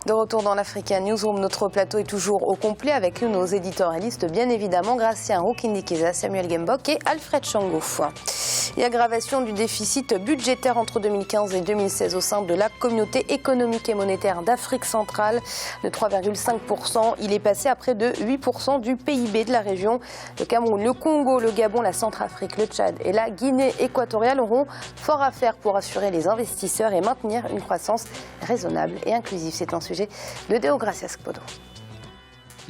De retour dans l'Africa Newsroom, notre plateau est toujours au complet avec nous, nos éditorialistes, bien évidemment, Gracien Rukindikeza, Samuel Gembok et Alfred Chango. Et aggravation du déficit budgétaire entre 2015 et 2016 au sein de la communauté économique et monétaire d'Afrique centrale de 3,5%. Il est passé à près de 8% du PIB de la région. Le Cameroun, le Congo, le Gabon, la Centrafrique, le Tchad et la Guinée équatoriale auront fort à faire pour assurer les investisseurs et maintenir une croissance raisonnable et inclusive. C'est un sujet de Deogracia Skpodo.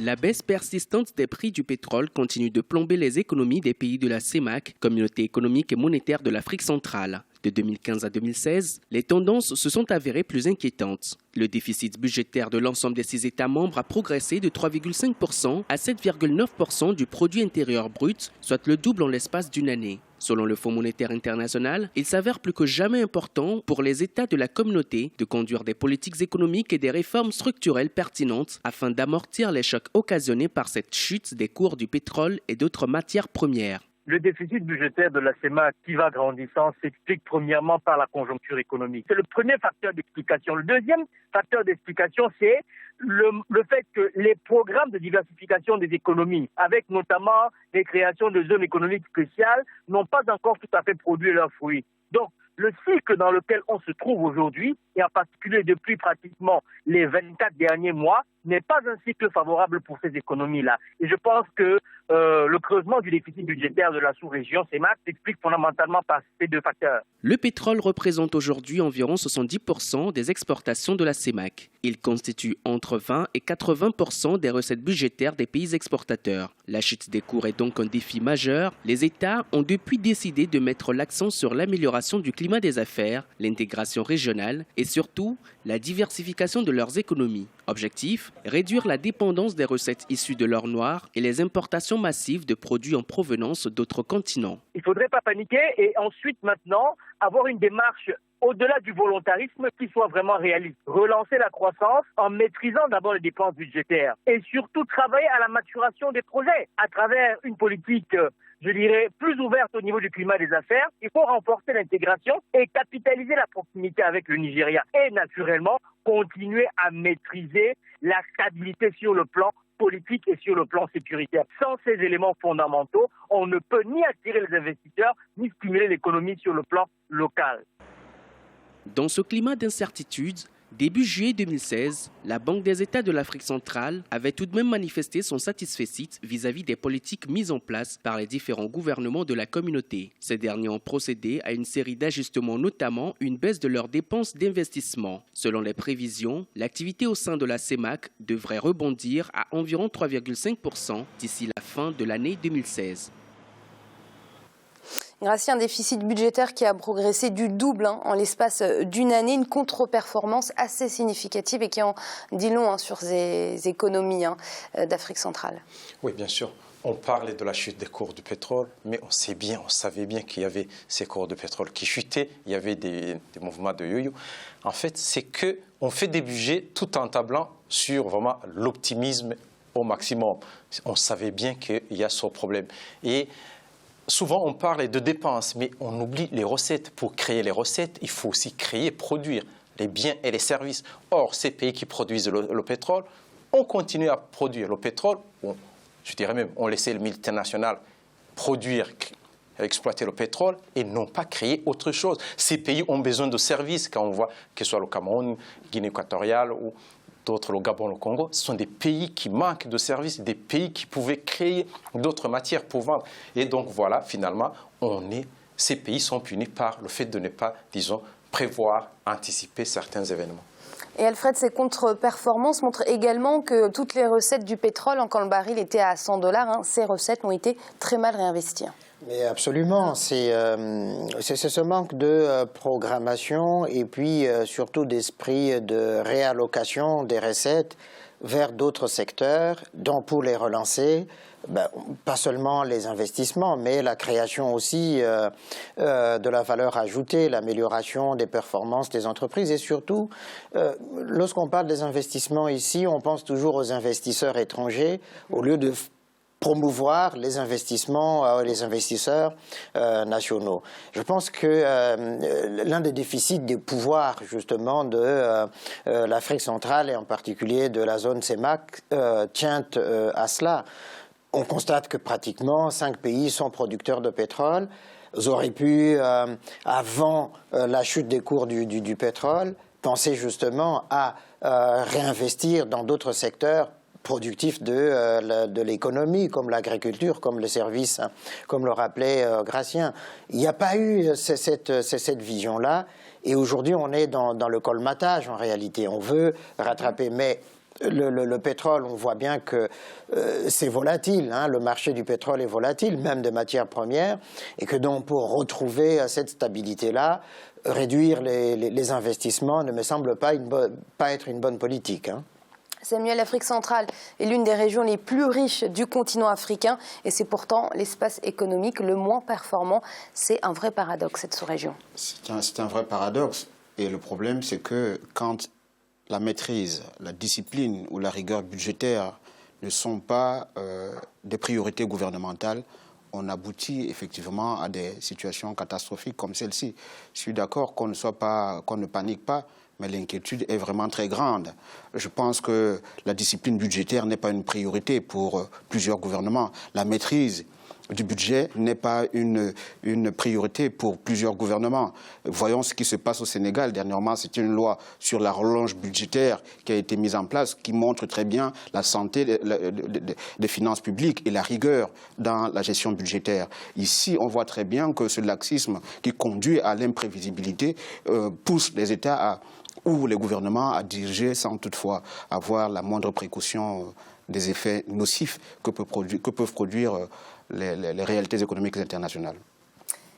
La baisse persistante des prix du pétrole continue de plomber les économies des pays de la CEMAC, Communauté économique et monétaire de l'Afrique centrale. De 2015 à 2016, les tendances se sont avérées plus inquiétantes. Le déficit budgétaire de l'ensemble des 6 États membres a progressé de 3,5% à 7,9% du produit intérieur brut, soit le double en l'espace d'une année. Selon le Fonds monétaire international, il s'avère plus que jamais important pour les États de la communauté de conduire des politiques économiques et des réformes structurelles pertinentes afin d'amortir les chocs occasionnés par cette chute des cours du pétrole et d'autres matières premières. Le déficit budgétaire de la CEMAC qui va grandissant s'explique premièrement par la conjoncture économique. C'est le premier facteur d'explication. Le deuxième facteur d'explication, c'est le fait que les programmes de diversification des économies, avec notamment les créations de zones économiques spéciales, n'ont pas encore tout à fait produit leurs fruits. Donc, le cycle dans lequel on se trouve aujourd'hui, et en particulier depuis pratiquement les 24 derniers mois, n'est pas un cycle favorable pour ces économies-là. Et je pense que le creusement du déficit budgétaire de la sous-région CEMAC s'explique fondamentalement par ces deux facteurs. Le pétrole représente aujourd'hui environ 70% des exportations de la CEMAC. Il constitue entre 20 et 80% des recettes budgétaires des pays exportateurs. La chute des cours est donc un défi majeur. Les États ont depuis décidé de mettre l'accent sur l'amélioration du climat des affaires, l'intégration régionale et surtout la diversification de leurs économies. Objectif, réduire la dépendance des recettes issues de l'or noir et les importations massives de produits en provenance d'autres continents. Il ne faudrait pas paniquer et ensuite maintenant avoir une démarche au-delà du volontarisme qui soit vraiment réaliste. Relancer la croissance en maîtrisant d'abord les dépenses budgétaires et surtout travailler à la maturation des projets à travers une politique, je dirais, plus ouverte au niveau du climat des affaires. Il faut renforcer l'intégration et capitaliser la proximité avec le Nigeria et naturellement continuer à maîtriser la stabilité sur le plan politique et sur le plan sécuritaire. Sans ces éléments fondamentaux, on ne peut ni attirer les investisseurs, ni stimuler l'économie sur le plan local. Dans ce climat d'incertitude, début juillet 2016, la Banque des États de l'Afrique centrale avait tout de même manifesté son satisfecit vis-à-vis des politiques mises en place par les différents gouvernements de la communauté. Ces derniers ont procédé à une série d'ajustements, notamment une baisse de leurs dépenses d'investissement. Selon les prévisions, l'activité au sein de la CEMAC devrait rebondir à environ 3,5% d'ici la fin de l'année 2016. Grâce à un déficit budgétaire qui a progressé du double en l'espace d'une année, une contre-performance assez significative et qui en dit long sur ces économies d'Afrique centrale. Oui, bien sûr. On parlait de la chute des cours du pétrole, mais on savait bien qu'il y avait ces cours de pétrole qui chutaient, il y avait des mouvements de yo-yo. En fait, c'est qu'on fait des budgets tout en tablant sur vraiment l'optimisme au maximum. On savait bien qu'il y a ce problème. Et souvent, on parle de dépenses, mais on oublie les recettes. Pour créer les recettes, il faut aussi créer, produire les biens et les services. Or, ces pays qui produisent le pétrole, on continue à produire le pétrole. Je dirais même, on laissait le multinational produire, exploiter le pétrole et non pas créer autre chose. Ces pays ont besoin de services, quand on voit que ce soit le Cameroun, Guinée équatoriale ou d'autres, le Gabon, le Congo, ce sont des pays qui manquent de services, des pays qui pouvaient créer d'autres matières pour vendre. Et donc voilà, finalement, ces pays sont punis par le fait de ne pas, disons, prévoir, anticiper certains événements. Et Alfred, ces contre-performances montrent également que toutes les recettes du pétrole, quand le baril était à $100, ces recettes ont été très mal réinvesties. Mais absolument, c'est ce manque de programmation et puis surtout d'esprit de réallocation des recettes vers d'autres secteurs, dont pour les relancer, pas seulement les investissements, mais la création aussi de la valeur ajoutée, l'amélioration des performances des entreprises et surtout, lorsqu'on parle des investissements ici, on pense toujours aux investisseurs étrangers au lieu de promouvoir les investissements, les investisseurs nationaux. Je pense que l'un des déficits des pouvoirs justement de l'Afrique centrale et en particulier de la zone CEMAC tient à cela. On constate que pratiquement 5 pays sont producteurs de pétrole. Ils auraient pu, avant la chute des cours du pétrole, penser justement à réinvestir dans d'autres secteurs productifs de l'économie, comme l'agriculture, comme les services, comme le rappelait Gratien. Il n'y a pas eu cette vision-là, et aujourd'hui on est dans le colmatage en réalité. On veut rattraper, mais le pétrole, on voit bien que c'est volatile, hein, le marché du pétrole est volatile, même des matières premières, et que donc pour retrouver cette stabilité-là, réduire les investissements ne me semble pas être une bonne politique. Hein. Samuel, l'Afrique centrale est l'une des régions les plus riches du continent africain et c'est pourtant l'espace économique le moins performant. C'est un vrai paradoxe, cette sous-région. C'est un vrai paradoxe. Et le problème, c'est que quand la maîtrise, la discipline ou la rigueur budgétaire ne sont pas des priorités gouvernementales, on aboutit effectivement à des situations catastrophiques comme celle-ci. Je suis d'accord qu'on ne panique pas, mais l'inquiétude est vraiment très grande. Je pense que la discipline budgétaire n'est pas une priorité pour plusieurs gouvernements. La maîtrise du budget n'est pas une priorité pour plusieurs gouvernements. Voyons ce qui se passe au Sénégal. Dernièrement, c'est une loi sur la relance budgétaire qui a été mise en place, qui montre très bien la santé des finances publiques et la rigueur dans la gestion budgétaire. Ici, on voit très bien que ce laxisme qui conduit à l'imprévisibilité pousse les États ou les gouvernements à diriger sans toutefois avoir la moindre précaution des effets nocifs que peuvent produire les réalités économiques internationales.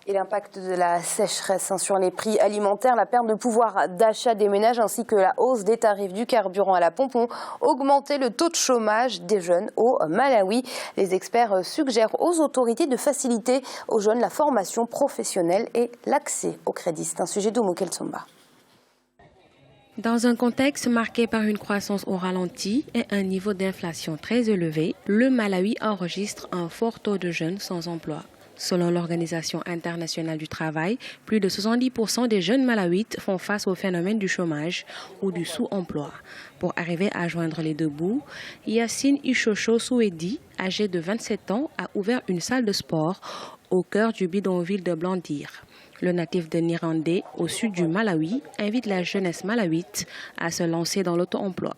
Et l'impact de la sécheresse sur les prix alimentaires, la perte de pouvoir d'achat des ménages ainsi que la hausse des tarifs du carburant à la pompe ont augmenté le taux de chômage des jeunes au Malawi. Les experts suggèrent aux autorités de faciliter aux jeunes la formation professionnelle et l'accès au crédit. C'est un sujet d'Omokel Tsomba. Dans un contexte marqué par une croissance au ralenti et un niveau d'inflation très élevé, le Malawi enregistre un fort taux de jeunes sans emploi. Selon l'Organisation internationale du travail, plus de 70% des jeunes malawites font face au phénomène du chômage ou du sous-emploi. Pour arriver à joindre les deux bouts, Yacine Ishocho Souedi, âgé de 27 ans, a ouvert une salle de sport au cœur du bidonville de Blandir. Le natif de Nirandé, au sud du Malawi, invite la jeunesse malawite à se lancer dans l'auto-emploi.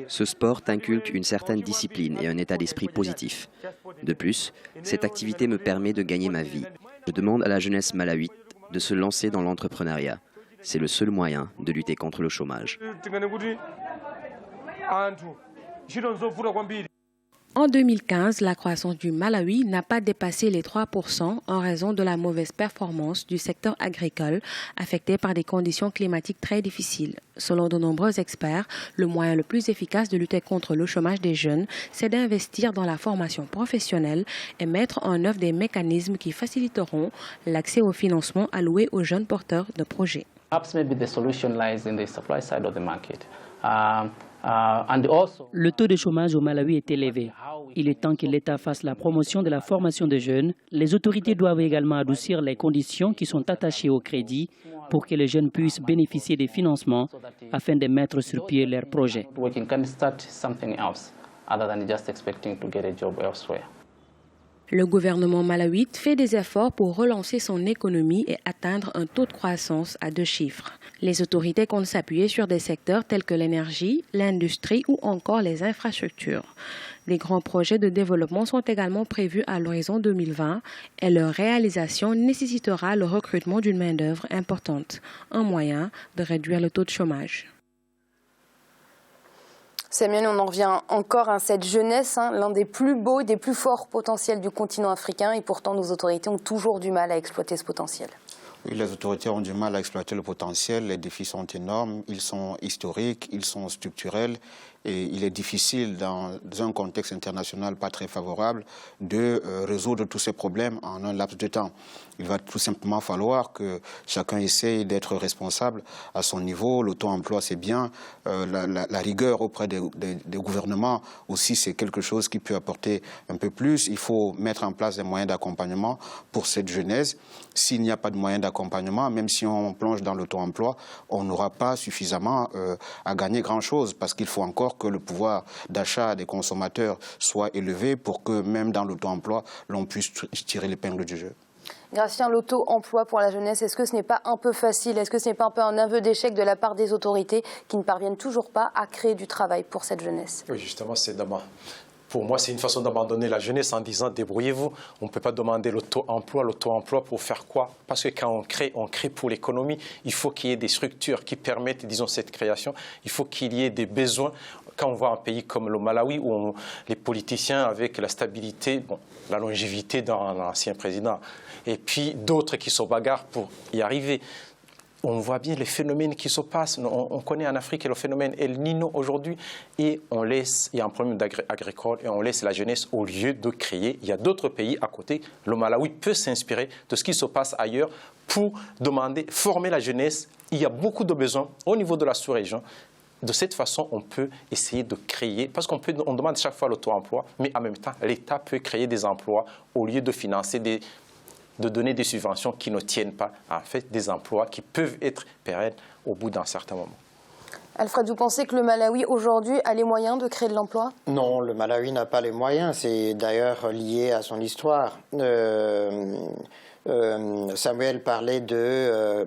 Ce sport inculque une certaine discipline et un état d'esprit positif. De plus, cette activité me permet de gagner ma vie. Je demande à la jeunesse malawite de se lancer dans l'entrepreneuriat. C'est le seul moyen de lutter contre le chômage. En 2015, la croissance du Malawi n'a pas dépassé les 3% en raison de la mauvaise performance du secteur agricole affecté par des conditions climatiques très difficiles. Selon de nombreux experts, le moyen le plus efficace de lutter contre le chômage des jeunes, c'est d'investir dans la formation professionnelle et mettre en œuvre des mécanismes qui faciliteront l'accès au financement alloué aux jeunes porteurs de projets. Le taux de chômage au Malawi est élevé. Il est temps que l'État fasse la promotion de la formation des jeunes. Les autorités doivent également adoucir les conditions qui sont attachées au crédit pour que les jeunes puissent bénéficier des financements afin de mettre sur pied leurs projets. Le gouvernement malawite fait des efforts pour relancer son économie et atteindre un taux de croissance à 2 chiffres. Les autorités comptent s'appuyer sur des secteurs tels que l'énergie, l'industrie ou encore les infrastructures. Des grands projets de développement sont également prévus à l'horizon 2020 et leur réalisation nécessitera le recrutement d'une main-d'œuvre importante, un moyen de réduire le taux de chômage. Samuel, on en revient encore à cette jeunesse, l'un des plus beaux et des plus forts potentiels du continent africain et pourtant nos autorités ont toujours du mal à exploiter ce potentiel. Oui, les autorités ont du mal à exploiter le potentiel, les défis sont énormes, ils sont historiques, ils sont structurels Et il est difficile, dans un contexte international pas très favorable, de résoudre tous ces problèmes en un laps de temps. Il va tout simplement falloir que chacun essaye d'être responsable à son niveau. Le taux d'emploi, c'est bien. La rigueur auprès des gouvernements aussi, c'est quelque chose qui peut apporter un peu plus. Il faut mettre en place des moyens d'accompagnement pour cette jeunesse. S'il n'y a pas de moyens d'accompagnement, même si on plonge dans le taux d'emploi, on n'aura pas suffisamment à gagner grand-chose, parce qu'il faut encore que le pouvoir d'achat des consommateurs soit élevé pour que même dans le taux d'emploi, l'on puisse tirer l'épingle du jeu. Gracien, l'auto-emploi pour la jeunesse, est-ce que ce n'est pas un peu facile? Est-ce que ce n'est pas un peu un aveu d'échec de la part des autorités qui ne parviennent toujours pas à créer du travail pour cette jeunesse? Oui, justement, c'est dommage. Pour moi, c'est une façon d'abandonner la jeunesse en disant débrouillez-vous. On ne peut pas demander l'auto-emploi pour faire quoi? Parce que quand on crée pour l'économie, il faut qu'il y ait des structures qui permettent, disons, cette création. Il faut qu'il y ait des besoins. Quand on voit un pays comme le Malawi, où les politiciens, avec la stabilité, la longévité d'un ancien président, et puis d'autres qui se bagarrent pour y arriver, on voit bien les phénomènes qui se passent. On connaît en Afrique le phénomène El Niño aujourd'hui, et il y a un problème agricole et on laisse la jeunesse au lieu de créer. Il y a d'autres pays à côté. Le Malawi peut s'inspirer de ce qui se passe ailleurs pour former la jeunesse. Il y a beaucoup de besoins au niveau de la sous-région. De cette façon, on peut essayer de créer, parce qu'on demande chaque fois l'auto-emploi, mais en même temps, l'État peut créer des emplois au lieu de financer de donner des subventions qui ne tiennent pas, en fait, des emplois qui peuvent être pérennes au bout d'un certain moment. Alfred, vous pensez que le Malawi, aujourd'hui, a les moyens de créer de l'emploi? Non, le Malawi n'a pas les moyens. C'est d'ailleurs lié à son histoire. Samuel parlait de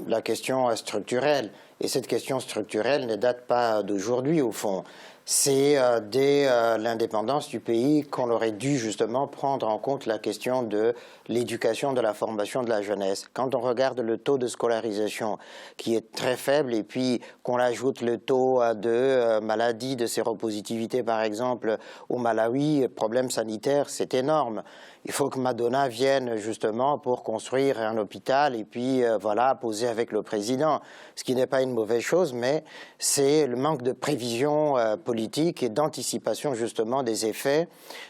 la question structurelle. Et cette question structurelle ne date pas d'aujourd'hui, au fond. C'est dès l'indépendance du pays qu'on aurait dû justement prendre en compte la question de l'éducation, de la formation de la jeunesse. Quand on regarde le taux de scolarisation qui est très faible, et puis qu'on ajoute le taux de maladie, de séropositivité par exemple au Malawi, problème sanitaire, c'est énorme. Il faut que Madonna vienne justement pour construire un hôpital et puis voilà, poser avec le président. Ce qui n'est pas une mauvaise chose, mais c'est le manque de prévision politique et d'anticipation justement des effets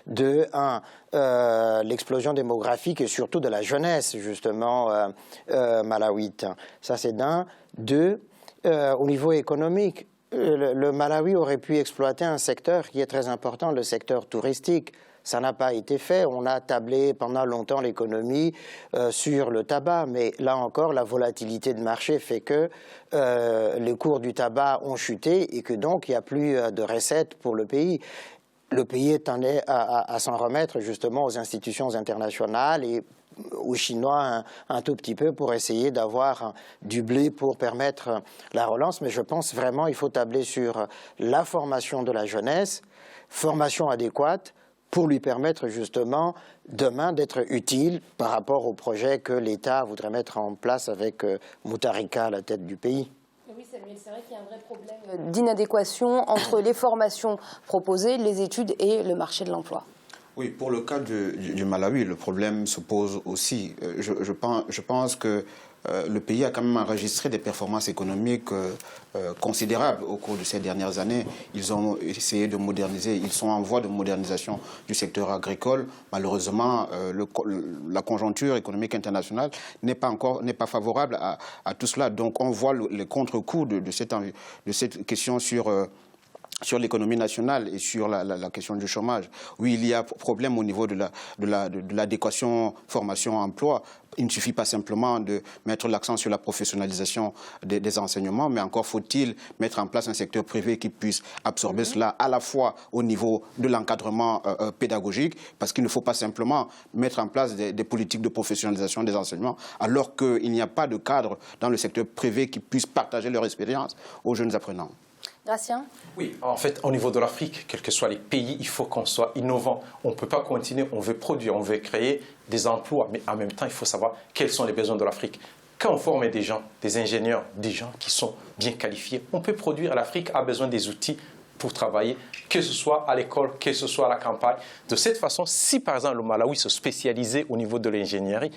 de l'explosion démographique et surtout de la jeunesse justement malawite. Ça c'est d'un. Deux, au niveau économique, le Malawi aurait pu exploiter un secteur qui est très important, le secteur touristique. Ça n'a pas été fait. On a tablé pendant longtemps l'économie sur le tabac, mais là encore, la volatilité de marché fait que les cours du tabac ont chuté et que donc il n'y a plus de recettes pour le pays. Le pays est à s'en remettre justement aux institutions internationales et aux Chinois un tout petit peu pour essayer d'avoir du blé pour permettre la relance. Mais je pense vraiment qu'il faut tabler sur la formation de la jeunesse, formation adéquate, pour lui permettre justement demain d'être utile par rapport au projet que l'État voudrait mettre en place avec Mutharika à la tête du pays. Oui, Samuel, c'est vrai qu'il y a un vrai problème d'inadéquation entre les formations proposées, les études et le marché de l'emploi. Oui, pour le cas du Malawi, le problème se pose aussi. Je pense que le pays a quand même enregistré des performances économiques considérables au cours de ces dernières années. Ils ont essayé de moderniser, ils sont en voie de modernisation du secteur agricole. Malheureusement, la conjoncture économique internationale n'est pas favorable à tout cela. Donc on voit les contre-coups de cette question sur l'économie nationale et sur la question du chômage. Oui, il y a problème au niveau de l'adéquation formation-emploi. Il ne suffit pas simplement de mettre l'accent sur la professionnalisation des enseignements, mais encore faut-il mettre en place un secteur privé qui puisse absorber cela à la fois au niveau de l'encadrement pédagogique, parce qu'il ne faut pas simplement mettre en place des politiques de professionnalisation des enseignements, alors qu'il n'y a pas de cadre dans le secteur privé qui puisse partager leur expérience aux jeunes apprenants. Gracien ? Oui, en fait, au niveau de l'Afrique, quels que soient les pays, il faut qu'on soit innovant. On ne peut pas continuer, on veut produire, on veut créer des emplois, mais en même temps, il faut savoir quels sont les besoins de l'Afrique. Quand on forme des gens, des ingénieurs, des gens qui sont bien qualifiés, on peut produire. L'Afrique a besoin des outils pour travailler, que ce soit à l'école, que ce soit à la campagne. De cette façon, si par exemple le Malawi se spécialisait au niveau de l'ingénierie,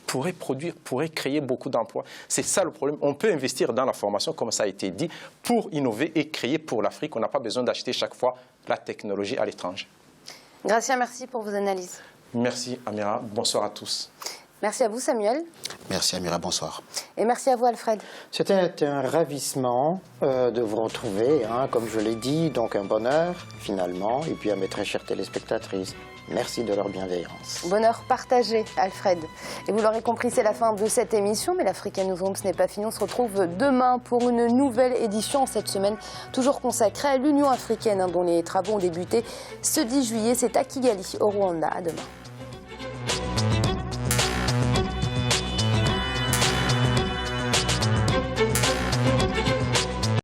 pourrait créer beaucoup d'emplois. C'est ça le problème. On peut investir dans la formation, comme ça a été dit, pour innover et créer pour l'Afrique. On n'a pas besoin d'acheter chaque fois la technologie à l'étranger. Gracia, merci pour vos analyses. Merci Amira, bonsoir à tous. Merci à vous Samuel. Merci Amira, bonsoir. Et merci à vous Alfred. C'était un ravissement de vous retrouver, hein, comme je l'ai dit, donc un bonheur finalement, et puis à mes très chères téléspectatrices. Merci de leur bienveillance. Bonheur partagé, Alfred. Et vous l'aurez compris, c'est la fin de cette émission, mais l'Africa Newsroom, ce n'est pas fini. On se retrouve demain pour une nouvelle édition cette semaine, toujours consacrée à l'Union africaine, hein, dont les travaux ont débuté ce 10 juillet. C'est à Kigali, au Rwanda. À demain.